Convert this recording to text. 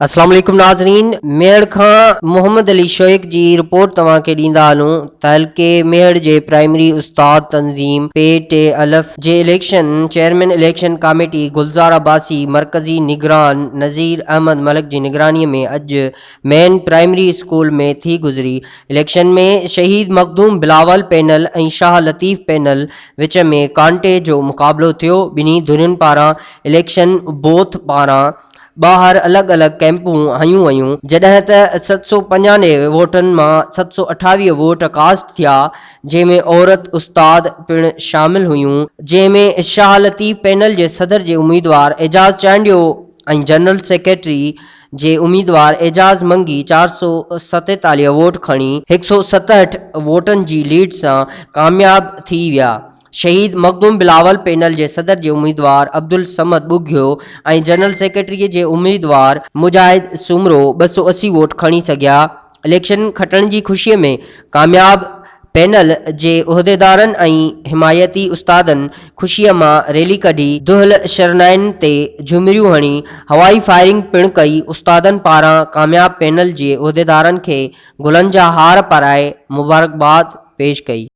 अस्सलाम वालेकुम नाज़रीन। मेड़ खां मोहम्मद अली शोइक जी रिपोर्ट तव्हां खे ॾींदा हलूं त हल्के मेड़ जे प्राइमरी उस्ताद तंज़ीम पे-टे-अलफ़ जे election chairman election committee Gulzar Abbasi मरकज़ी निगरान नज़ीर अहमद मलिक जी निगरानी में अॼु मेन प्राइमरी स्कूल में थी गुज़री। इलेक्शन में शहीद मखदूम बिलावल पैनल ऐं शाह लतीफ़ पैनल विच में कांटे जो मुक़ाबिलो थियो। ॿिन्ही धुरियुनि पारां इलेक्शन बोथ पारां ॿाहिरि अलॻि अलॻि कैंपूं हयूं वयूं, जॾहिं त 795 वोटनि मां 728 वोट कास्ट थिया, जंहिंमें औरत उस्ताद पिणु शामिल हुयूं, जंहिंमें शाह लतीफ़ पैनल जे सदर जे उम्मीदवार एजाज़ चांडियो ऐं जनरल सेक्रेटरी जे उम्मीदवार एजाज़ मंगी 447 वोट खणी 167 वोटनि जी लीड सां कामयाब थी विया। शहीद मखदूम बिलावल पैनल जे सदर जे उम्मीदवार अब्दुल समद ॿुघियो ऐं जनरल सेक्रेटरी जे उम्मीदवार मुजाहिद सुमरो 280 वोट खणी सघिया। इलेक्शन खटण जी ख़ुशीअ में कामयाब पैनल जे उहिदेदारनि ऐं हिमायती उस्तादनि ख़ुशीअ मां रैली कढी दुहिल शरनाइनि ते झुमिरियूं हणी हवाई फायरिंग पिणु कई। उस्तादनि पारां कामयाब पैनल जे उहिदेदारनि खे गुलनि जा हार पाराए मुबारकबाद पेश कई।